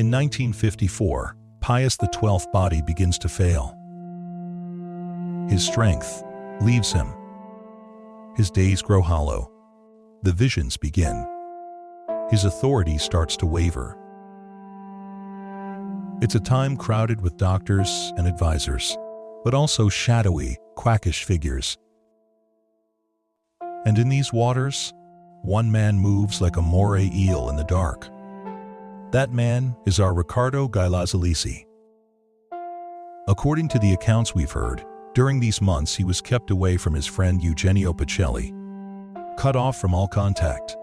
In 1954, Pius XII's body begins to fail. His strength leaves him. His days grow hollow. The visions begin. His authority starts to waver. It's a time crowded with doctors and advisors, but also shadowy, quackish figures. And in these waters, one man moves like a moray eel in the dark. That man is our Riccardo Galeazzi-Lisi. According to the accounts we've heard, during these months he was kept away from his friend Eugenio Pacelli, cut off from all contact.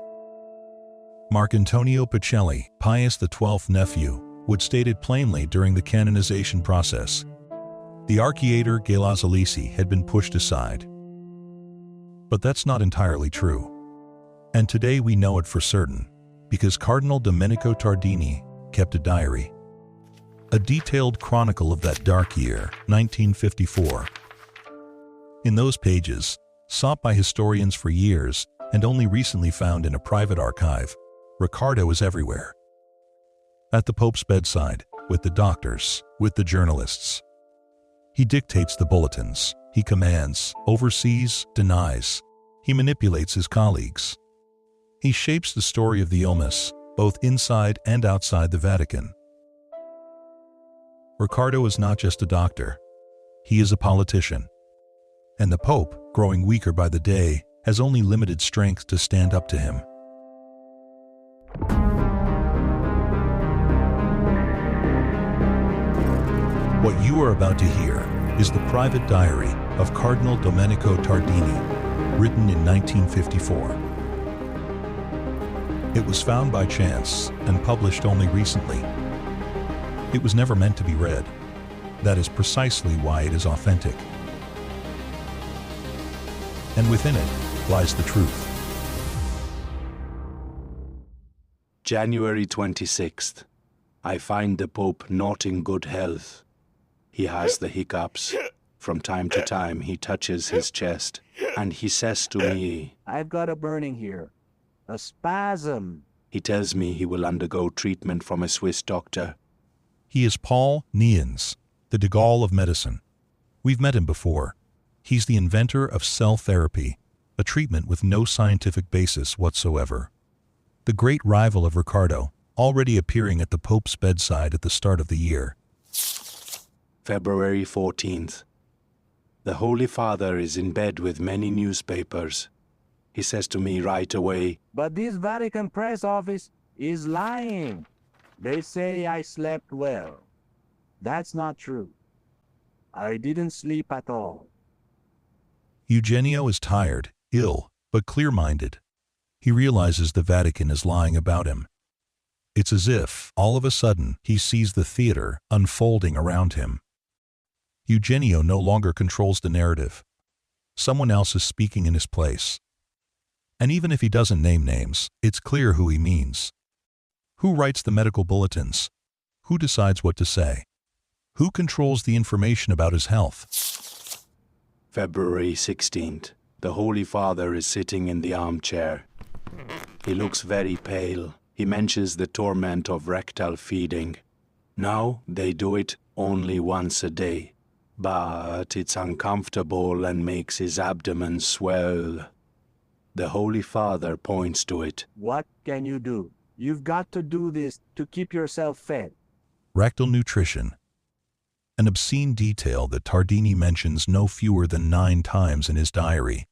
Marcantonio Pacelli, Pius XII's nephew, would state it plainly during the canonization process. The Archiator Galeazzi-Lisi had been pushed aside. But that's not entirely true. And today we know it for certain, because Cardinal Domenico Tardini kept a diary. A detailed chronicle of that dark year, 1954. In those pages, sought by historians for years and only recently found in a private archive, Riccardo is everywhere. At the Pope's bedside, with the doctors, with the journalists. He dictates the bulletins, he commands, oversees, denies. He manipulates his colleagues. He shapes the story of the illness, both inside and outside the Vatican. Riccardo is not just a doctor. He is a politician. And the Pope, growing weaker by the day, has only limited strength to stand up to him. What you are about to hear is the private diary of Cardinal Domenico Tardini, written in 1954. It was found by chance and published only recently. It was never meant to be read. That is precisely why it is authentic. And within it lies the truth. January 26th. I find the Pope not in good health. He has the hiccups. From time to time he touches his chest, and he says to me, "I've got a burning here. A spasm." He tells me he will undergo treatment from a Swiss doctor. He is Paul Niehans, the de Gaulle of medicine. We've met him before. He's the inventor of cell therapy, a treatment with no scientific basis whatsoever. The great rival of Riccardo, already appearing at the Pope's bedside at the start of the year. February 14th. The Holy Father is in bed with many newspapers. He says to me right away, "But this Vatican press office is lying. They say I slept well. That's not true. I didn't sleep at all." Eugenio is tired, ill, but clear-minded. He realizes the Vatican is lying about him. It's as if, all of a sudden, he sees the theater unfolding around him. Eugenio no longer controls the narrative. Someone else is speaking in his place. And even if he doesn't name names, it's clear who he means. Who writes the medical bulletins? Who decides what to say? Who controls the information about his health? February 16th. The Holy Father is sitting in the armchair. He looks very pale. He mentions the torment of rectal feeding. Now they do it only once a day. But it's uncomfortable and makes his abdomen swell. The Holy Father points to it. "What can you do? You've got to do this to keep yourself fed." Rectal nutrition. An obscene detail that Tardini mentions no fewer than 9 times in his diary.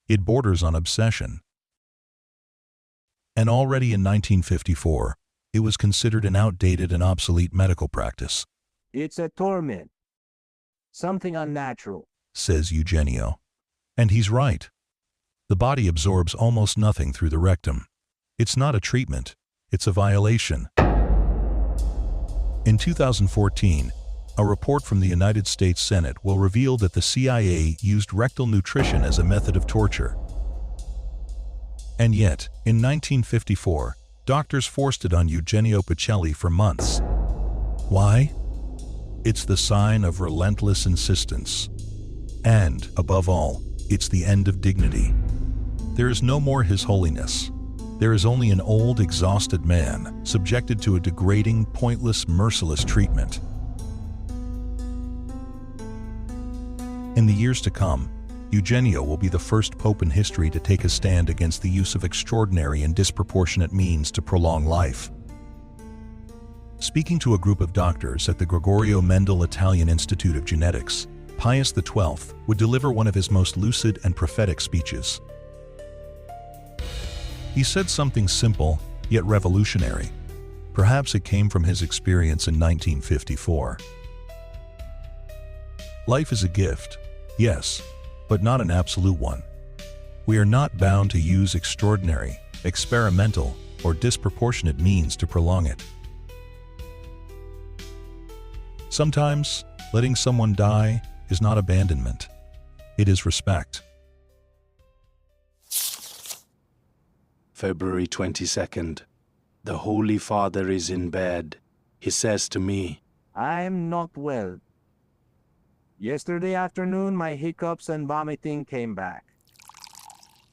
It borders on obsession. And already in 1954, it was considered an outdated and obsolete medical practice. "It's a torment. Something unnatural," says Eugenio. And he's right. The body absorbs almost nothing through the rectum. It's not a treatment, it's a violation. In 2014, a report from the United States Senate will reveal that the CIA used rectal nutrition as a method of torture. And yet, in 1954, doctors forced it on Eugenio Pacelli for months. Why? It's the sign of relentless insistence. And, above all, it's the end of dignity. There is no more His Holiness. There is only an old, exhausted man, subjected to a degrading, pointless, merciless treatment. In the years to come, Eugenio will be the first pope in history to take a stand against the use of extraordinary and disproportionate means to prolong life. Speaking to a group of doctors at the Gregorio Mendel Italian Institute of Genetics, Pius XII would deliver one of his most lucid and prophetic speeches. He said something simple, yet revolutionary. Perhaps it came from his experience in 1954. Life is a gift, yes, but not an absolute one. We are not bound to use extraordinary, experimental, or disproportionate means to prolong it. Sometimes, letting someone die is not abandonment. It is respect. February 22nd. The Holy Father is in bed. He says to me, I'm not well. Yesterday afternoon, my hiccups and vomiting came back.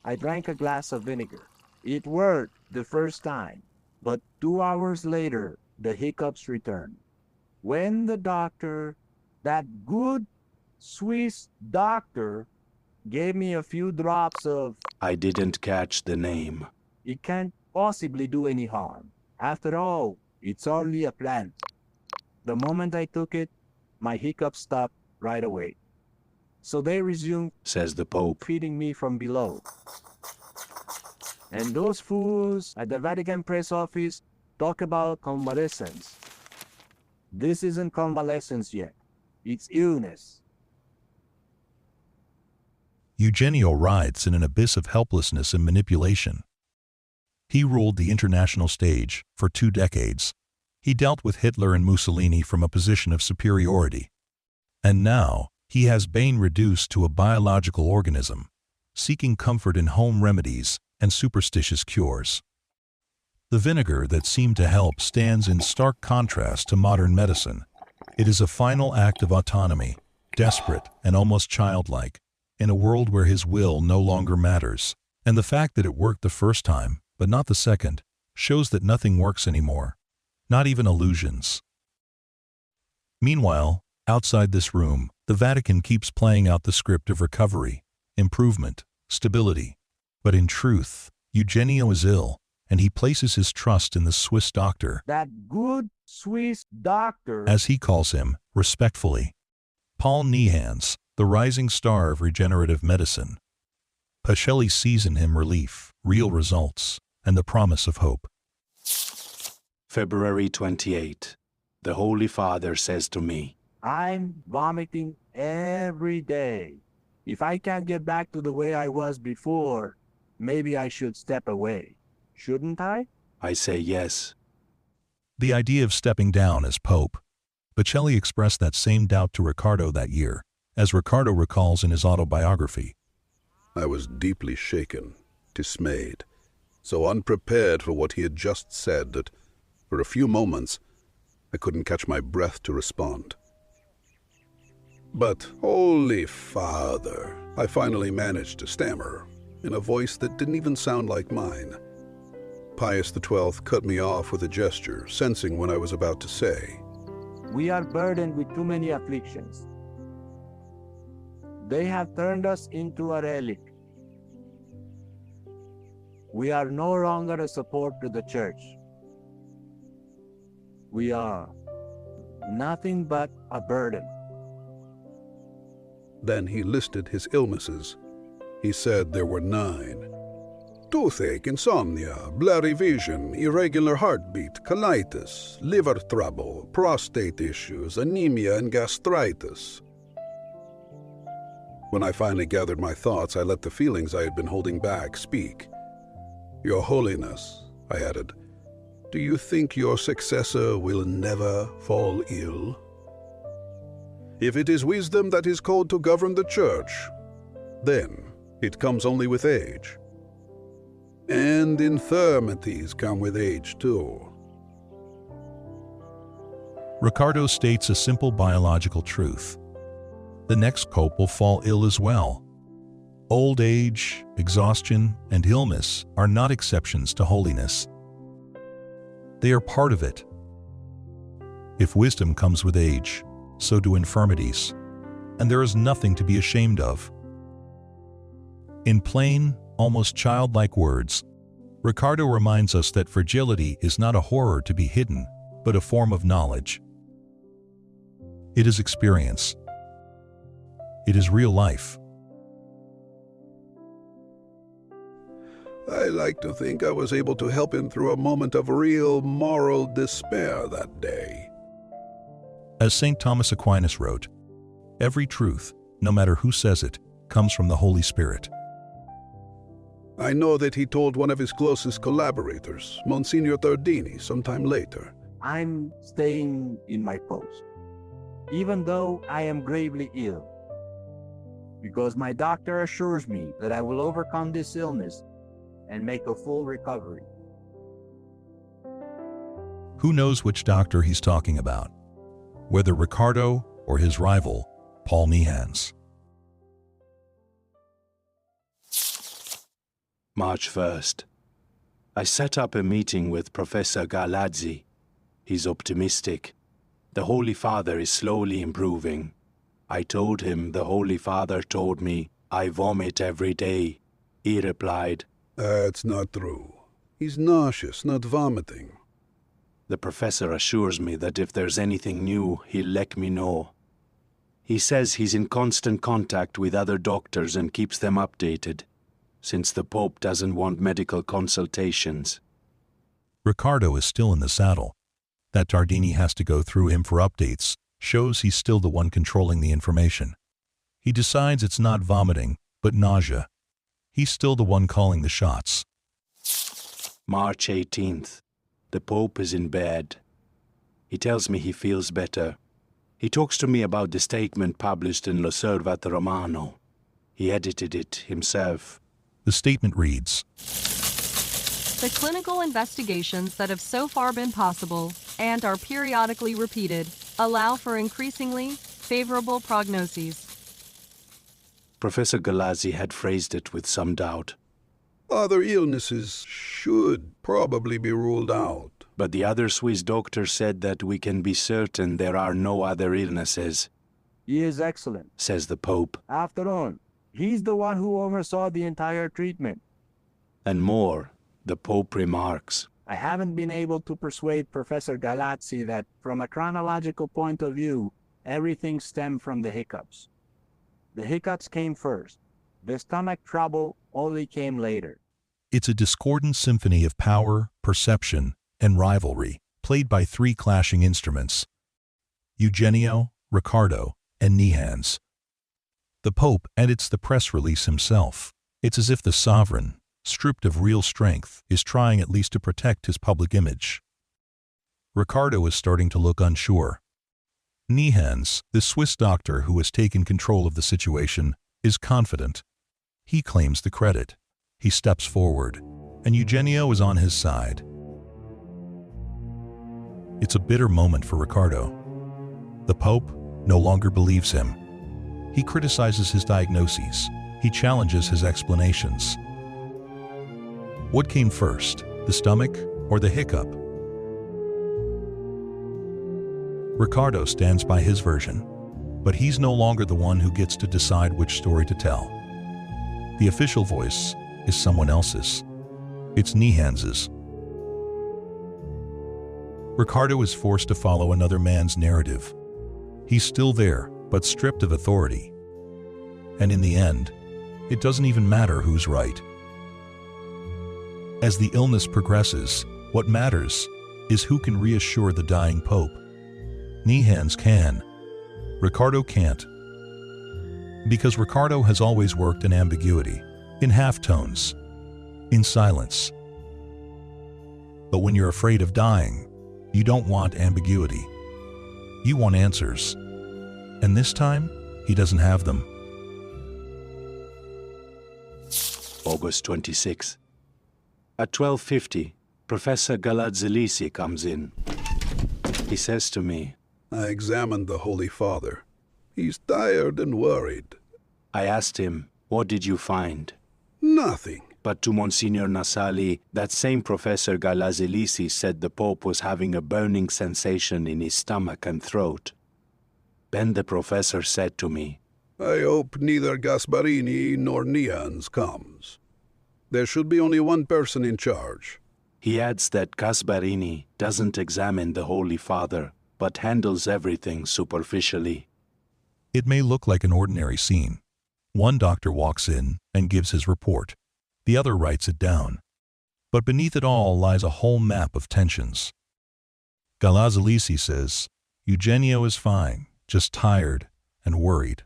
I drank a glass of vinegar. It worked the first time, but 2 hours later, the hiccups returned. When the doctor, that good Swiss doctor, gave me a few drops of... I didn't catch the name. It can't possibly do any harm. After all, it's only a plant. The moment I took it, my hiccups stopped right away. So they resumed, says the Pope, feeding me from below. And those fools at the Vatican press office talk about convalescence. This isn't convalescence yet. It's illness. Eugenio writhes in an abyss of helplessness and manipulation. He ruled the international stage for 2 decades. He dealt with Hitler and Mussolini from a position of superiority. And now, he has been reduced to a biological organism, seeking comfort in home remedies and superstitious cures. The vinegar that seemed to help stands in stark contrast to modern medicine. It is a final act of autonomy, desperate and almost childlike, in a world where his will no longer matters. And the fact that it worked the first time, but not the second, shows that nothing works anymore, not even illusions. Meanwhile, outside this room, the Vatican keeps playing out the script of recovery, improvement, stability. But in truth, Eugenio is ill, and he places his trust in the Swiss doctor, that good Swiss doctor, as he calls him, respectfully, Paul Niehans, the rising star of regenerative medicine. Pacelli sees in him relief, real results, and the promise of hope. February 28. The Holy Father says to me, I'm vomiting every day. If I can't get back to the way I was before, maybe I should step away. Shouldn't I? I say yes. The idea of stepping down as Pope. Pacelli expressed that same doubt to Riccardo that year, as Riccardo recalls in his autobiography. I was deeply shaken, dismayed, so unprepared for what he had just said that, for a few moments, I couldn't catch my breath to respond. But, Holy Father, I finally managed to stammer, in a voice that didn't even sound like mine. Pius XII cut me off with a gesture, sensing what I was about to say. We are burdened with too many afflictions. They have turned us into a relic. We are no longer a support to the church. We are nothing but a burden. Then he listed his illnesses. He said there were 9. Toothache, insomnia, blurry vision, irregular heartbeat, colitis, liver trouble, prostate issues, anemia, and gastritis. When I finally gathered my thoughts, I let the feelings I had been holding back speak. Your Holiness, I added, do you think your successor will never fall ill? If it is wisdom that is called to govern the Church, then it comes only with age. And infirmities come with age too. Riccardo states a simple biological truth. The next pope will fall ill as well. Old age, exhaustion, and illness are not exceptions to holiness. They are part of it. If wisdom comes with age, so do infirmities, and there is nothing to be ashamed of. In plain, almost childlike words, Riccardo reminds us that fragility is not a horror to be hidden, but a form of knowledge. It is experience. It is real life. I like to think I was able to help him through a moment of real moral despair that day. As St. Thomas Aquinas wrote, every truth, no matter who says it, comes from the Holy Spirit. I know that he told one of his closest collaborators, Monsignor Tardini, sometime later. I'm staying in my post, even though I am gravely ill, because my doctor assures me that I will overcome this illness and make a full recovery. Who knows which doctor he's talking about, whether Riccardo or his rival, Paul Niehans. March 1st. I set up a meeting with Professor Galeazzi. He's optimistic. The Holy Father is slowly improving. I told him the Holy Father told me I vomit every day. He replied, That's not true. He's nauseous, not vomiting. The professor assures me that if there's anything new, he'll let me know. He says he's in constant contact with other doctors and keeps them updated, since the Pope doesn't want medical consultations. Riccardo is still in the saddle. That Tardini has to go through him for updates shows he's still the one controlling the information. He decides it's not vomiting, but nausea. He's still the one calling the shots. March 18th. The Pope is in bed. He tells me he feels better. He talks to me about the statement published in L'Osservatore Romano. He edited it himself. The statement reads, The clinical investigations that have so far been possible and are periodically repeated allow for increasingly favorable prognoses. Professor Galeazzi had phrased it with some doubt. Other illnesses should probably be ruled out. But the other Swiss doctor said that we can be certain there are no other illnesses, He is excellent. says the Pope. After all, he's the one who oversaw the entire treatment. And more, the Pope remarks. I haven't been able to persuade Professor Galeazzi that, from a chronological point of view, everything stemmed from the hiccups. The hiccups came first. The stomach trouble only came later. It's a discordant symphony of power, perception, and rivalry, played by three clashing instruments: Eugenio, Riccardo, and Niehans. The Pope edits the press release himself. It's as if the sovereign, stripped of real strength, is trying at least to protect his public image. Riccardo is starting to look unsure. Niehans, the Swiss doctor who has taken control of the situation, is confident. He claims the credit. He steps forward, and Eugenio is on his side. It's a bitter moment for Riccardo. The Pope no longer believes him. He criticizes his diagnoses. He challenges his explanations. What came first, the stomach or the hiccup? Riccardo stands by his version, but he's no longer the one who gets to decide which story to tell. The official voice is someone else's. It's Niehans's. Riccardo is forced to follow another man's narrative. He's still there, but stripped of authority. And in the end, it doesn't even matter who's right. As the illness progresses, what matters is who can reassure the dying Pope. Niehans can. Riccardo can't. Because Riccardo has always worked in ambiguity, in half-tones, in silence. But when you're afraid of dying, you don't want ambiguity. You want answers. And this time, he doesn't have them. August 26. At 12:50, Professor Galeazzi-Lisi comes in. He says to me, I examined the Holy Father. He's tired and worried. I asked him, What did you find? Nothing. But to Monsignor Nasali, that same Professor Galeazzi-Lisi said the Pope was having a burning sensation in his stomach and throat. Then the professor said to me, I hope neither Gasparini nor Niehans comes. There should be only one person in charge. He adds that Gasparini doesn't examine the Holy Father, but handles everything superficially. It may look like an ordinary scene. One doctor walks in and gives his report. The other writes it down. But beneath it all lies a whole map of tensions. Galeazzi-Lisi says, Eugenio is fine, just tired and worried.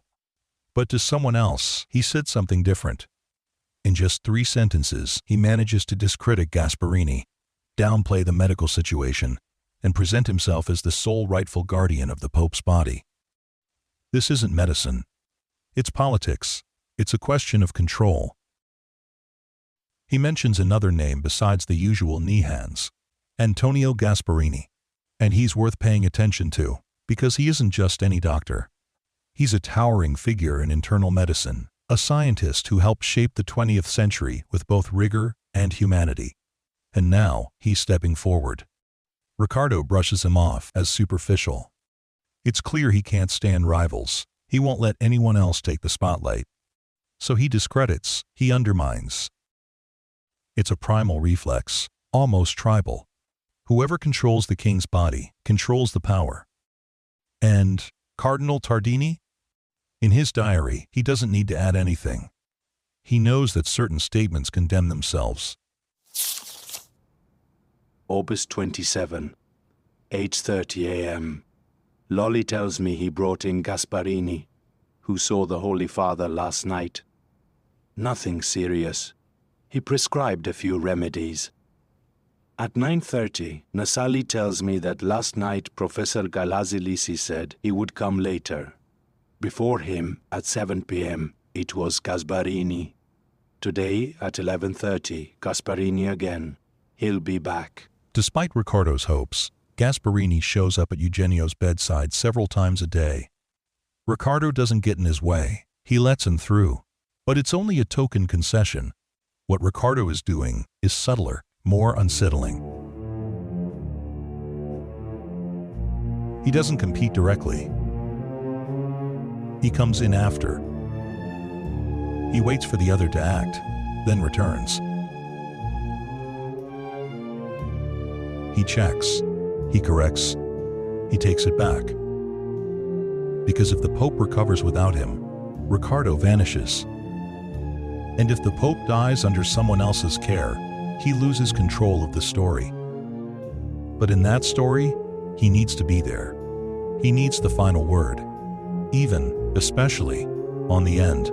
But to someone else, he said something different. In just 3 sentences, he manages to discredit Gasparini, downplay the medical situation, and present himself as the sole rightful guardian of the Pope's body. This isn't medicine. It's politics. It's a question of control. He mentions another name besides the usual Niehans, Antonio Gasparini, and he's worth paying attention to, because he isn't just any doctor. He's a towering figure in internal medicine, a scientist who helped shape the 20th century with both rigor and humanity. And now, he's stepping forward. Riccardo brushes him off as superficial. It's clear he can't stand rivals. He won't let anyone else take the spotlight. So he discredits, he undermines. It's a primal reflex, almost tribal. Whoever controls the king's body controls the power. And Cardinal Tardini? In his diary, he doesn't need to add anything. He knows that certain statements condemn themselves. August 27, 8:30 a.m. Lolly tells me he brought in Gasparini, who saw the Holy Father last night. Nothing serious. He prescribed a few remedies. At 9:30, Nasali tells me that last night Professor Galeazzi-Lisi said he would come later. Before him, at 7 p.m., it was Gasparini. Today, at 11:30, Gasparini again. He'll be back. Despite Riccardo's hopes, Gasparini shows up at Eugenio's bedside several times a day. Riccardo doesn't get in his way. He lets him through. But it's only a token concession. What Riccardo is doing is subtler, more unsettling. He doesn't compete directly. He comes in after. He waits for the other to act, then returns. He checks. He corrects. He takes it back. Because if the Pope recovers without him, Riccardo vanishes. And if the Pope dies under someone else's care, he loses control of the story. But in that story, he needs to be there. He needs the final word, even, especially, on the end.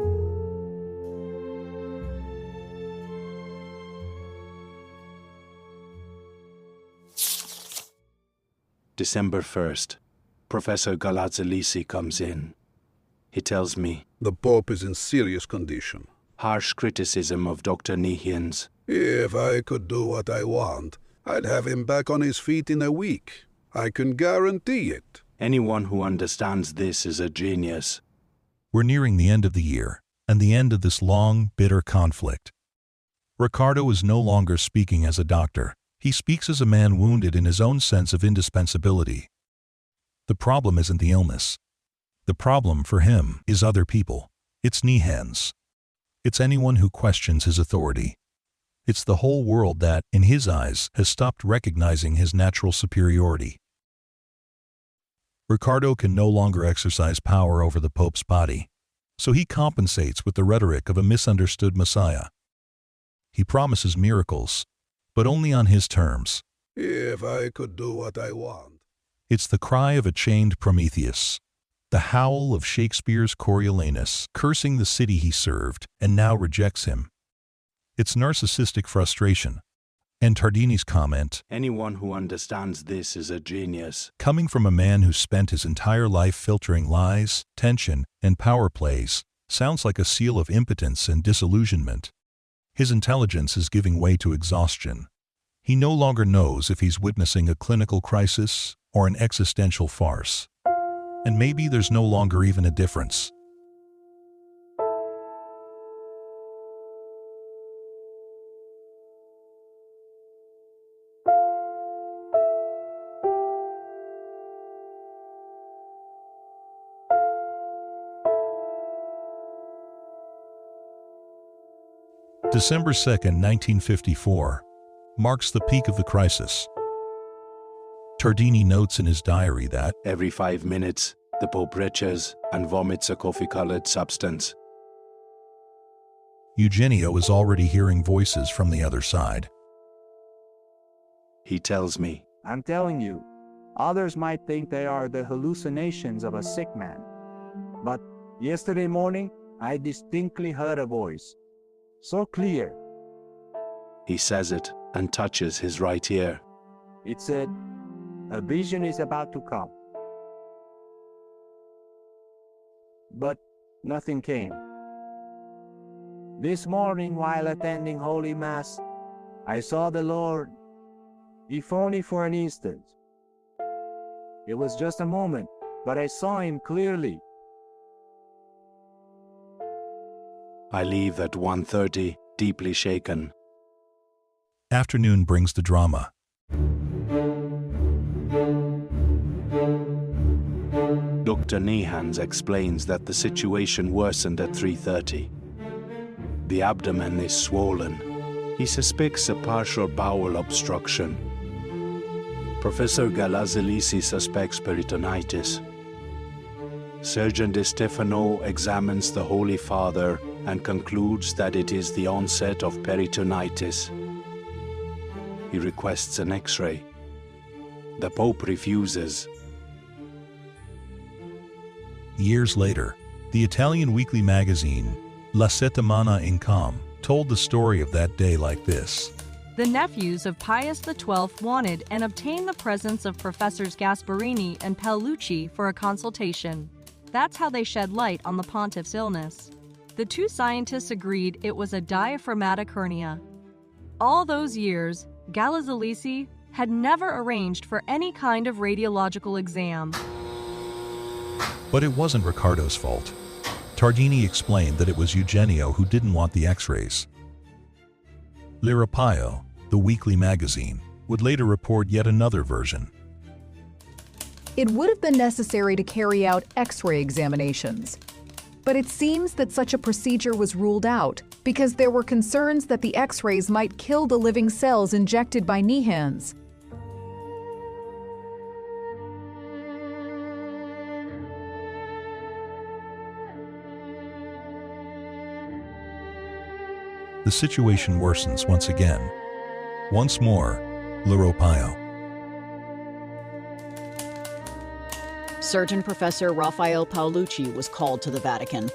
December 1st, Professor Galeazzi-Lisi comes in. He tells me, The Pope is in serious condition. harsh criticism of Dr. Niehans. If I could do what I want, I'd have him back on his feet in a week. I can guarantee it. Anyone who understands this is a genius. We're nearing the end of the year, and the end of this long, bitter conflict. Riccardo is no longer speaking as a doctor. He speaks as a man wounded in his own sense of indispensability. The problem isn't the illness. The problem for him is other people. It's Niehans. It's anyone who questions his authority. It's the whole world that, in his eyes, has stopped recognizing his natural superiority. Riccardo can no longer exercise power over the Pope's body, so he compensates with the rhetoric of a misunderstood Messiah. He promises miracles, but only on his terms. If I could do what I want. It's the cry of a chained Prometheus, the howl of Shakespeare's Coriolanus, cursing the city he served and now rejects him. It's narcissistic frustration, and Tardini's comment, Anyone who understands this is a genius. coming from a man who spent his entire life filtering lies, tension, and power plays, sounds like a seal of impotence and disillusionment. His intelligence is giving way to exhaustion. He no longer knows if he's witnessing a clinical crisis or an existential farce. And maybe there's no longer even a difference. December 2nd, 1954, marks the peak of the crisis. Tardini notes in his diary that every 5 minutes, the Pope retches and vomits a coffee-colored substance. Eugenio is already hearing voices from the other side. He tells me, I'm telling you, others might think they are the hallucinations of a sick man. But yesterday morning, I distinctly heard a voice. So clear. He says it and touches his right ear. It said, a vision is about to come. But nothing came. This morning, while attending Holy Mass, I saw the Lord, if only for an instant. It was just a moment, but I saw him clearly. I leave at 1:30, deeply shaken. Afternoon brings the drama. Dr. Niehans explains that the situation worsened at 3:30. The abdomen is swollen. He suspects a partial bowel obstruction. Professor Galeazzi-Lisi suspects peritonitis. Surgeon De Stefano examines the Holy Father and concludes that it is the onset of peritonitis. He requests an X-ray. The Pope refuses. Years later, the Italian weekly magazine, La Settimana in Com, told the story of that day like this. The nephews of Pius XII wanted and obtained the presence of Professors Gasparini and Paolucci for a consultation. That's how they shed light on the pontiff's illness. The two scientists agreed it was a diaphragmatic hernia. All those years, Galeazzi-Lisi had never arranged for any kind of radiological exam. But it wasn't Riccardo's fault. Tardini explained that it was Eugenio who didn't want the X-rays. L'Europaio, the weekly magazine, would later report yet another version. It would have been necessary to carry out X-ray examinations. But it seems that such a procedure was ruled out because there were concerns that the X-rays might kill the living cells injected by Niehans. The situation worsens once again. Once more, L'Europaio. Surgeon Professor Raphael Paolucci was called to the Vatican.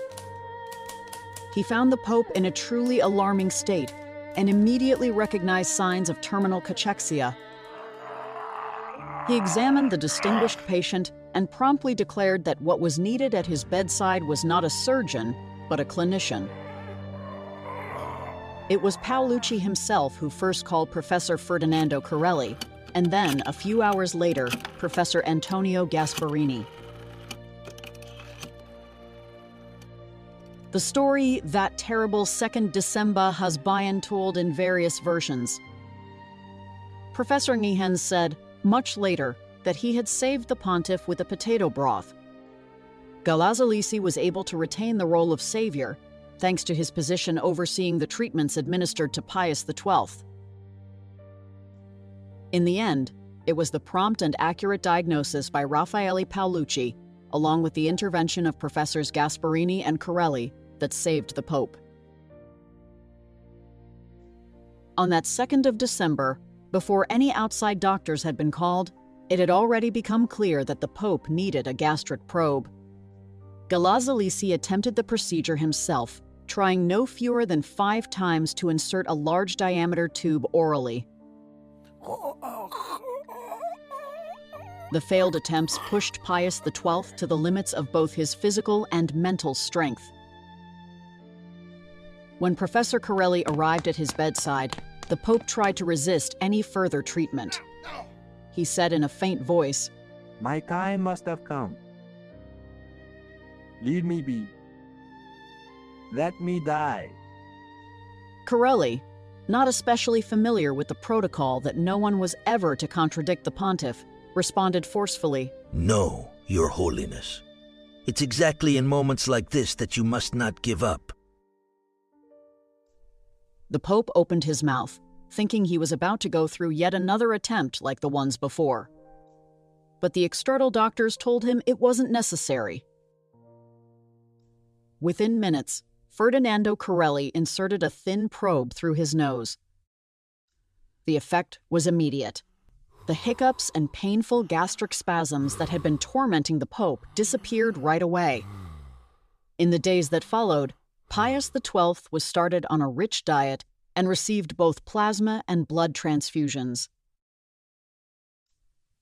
He found the Pope in a truly alarming state and immediately recognized signs of terminal cachexia. He examined the distinguished patient and promptly declared that what was needed at his bedside was not a surgeon, but a clinician. It was Paolucci himself who first called Professor Ferdinando Corelli, and then, a few hours later, Professor Antonio Gasparini. The story that terrible 2nd December has been told in various versions. Professor Niehans said, much later, that he had saved the pontiff with a potato broth. Galeazzi-Lisi was able to retain the role of savior, thanks to his position overseeing the treatments administered to Pius XII. In the end, it was the prompt and accurate diagnosis by Raffaele Paolucci, along with the intervention of Professors Gasparini and Corelli, that saved the Pope. On that 2nd of December, before any outside doctors had been called, it had already become clear that the Pope needed a gastric probe. Galeazzi-Lisi attempted the procedure himself, trying no fewer than 5 times to insert a large diameter tube orally. The failed attempts pushed Pius XII to the limits of both his physical and mental strength. When Professor Corelli arrived at his bedside, the Pope tried to resist any further treatment. He said in a faint voice, My time must have come. Leave me be. Let me die. Corelli, not especially familiar with the protocol that no one was ever to contradict the pontiff, responded forcefully, No, Your Holiness. It's exactly in moments like this that you must not give up. The Pope opened his mouth, thinking he was about to go through yet another attempt like the ones before. But the external doctors told him it wasn't necessary. Within minutes, Ferdinando Corelli inserted a thin probe through his nose. The effect was immediate. The hiccups and painful gastric spasms that had been tormenting the Pope disappeared right away. In the days that followed, Pius XII was started on a rich diet and received both plasma and blood transfusions.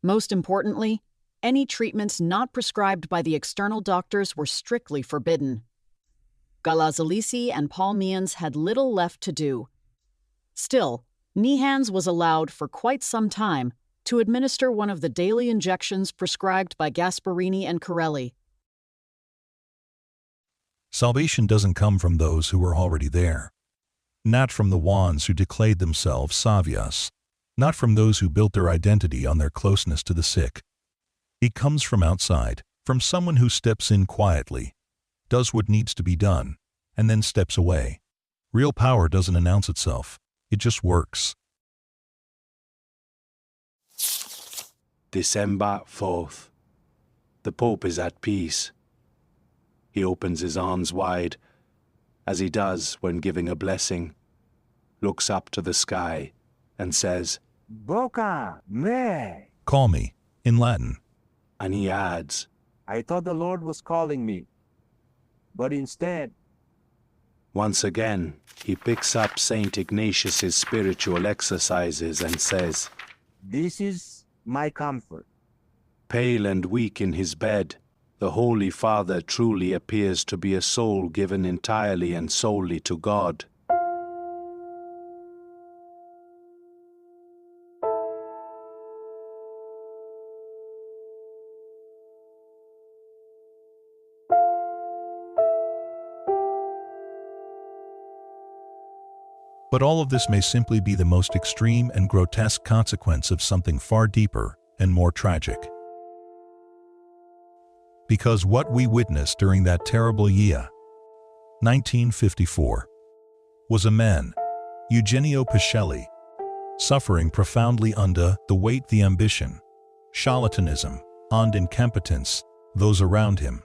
Most importantly, any treatments not prescribed by the external doctors were strictly forbidden. Galeazzi-Lisi and Paul Niehans had little left to do. Still, Niehans was allowed for quite some time to administer one of the daily injections prescribed by Gasparini and Corelli. Salvation doesn't come from those who are already there. Not from the ones who declared themselves savias. Not from those who built their identity on their closeness to the sick. It comes from outside, from someone who steps in quietly, does what needs to be done, and then steps away. Real power doesn't announce itself. It just works. December 4th. The Pope is at peace. He opens his arms wide, as he does when giving a blessing, looks up to the sky, and says, Boca me. Call me, in Latin. And he adds, I thought the Lord was calling me, but instead, once again, he picks up St. Ignatius's spiritual exercises and says, this is my comfort. Pale and weak in his bed, the Holy Father truly appears to be a soul given entirely and solely to God. But all of this may simply be the most extreme and grotesque consequence of something far deeper and more tragic. Because what we witnessed during that terrible year, 1954, was a man, Eugenio Pacelli, suffering profoundly under the weight, the ambition, charlatanism, and incompetence those around him.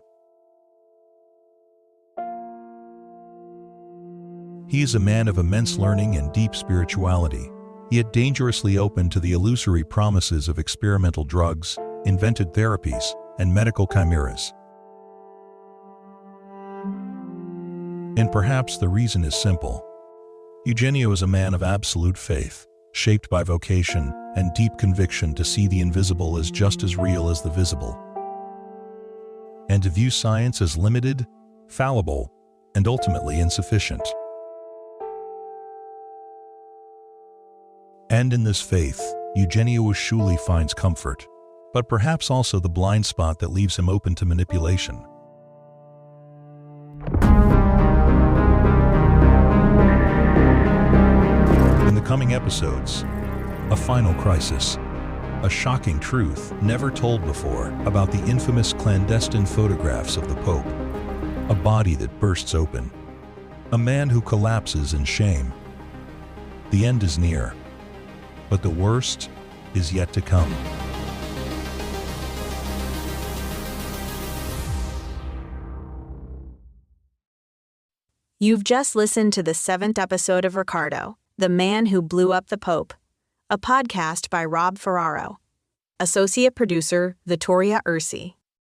He is a man of immense learning and deep spirituality, yet dangerously open to the illusory promises of experimental drugs, invented therapies, and medical chimeras. And perhaps the reason is simple. Eugenio is a man of absolute faith, shaped by vocation and deep conviction to see the invisible as just as real as the visible, and to view science as limited, fallible, and ultimately insufficient. And in this faith, Eugenio surely finds comfort, but perhaps also the blind spot that leaves him open to manipulation. In the coming episodes, a final crisis, a shocking truth never told before about the infamous clandestine photographs of the Pope, a body that bursts open, a man who collapses in shame. The end is near, but the worst is yet to come. You've just listened to the 7th episode of Riccardo, the Man Who Blew Up the Pope, a podcast by Rob Ferraro. Associate producer, Vittoria Ursi.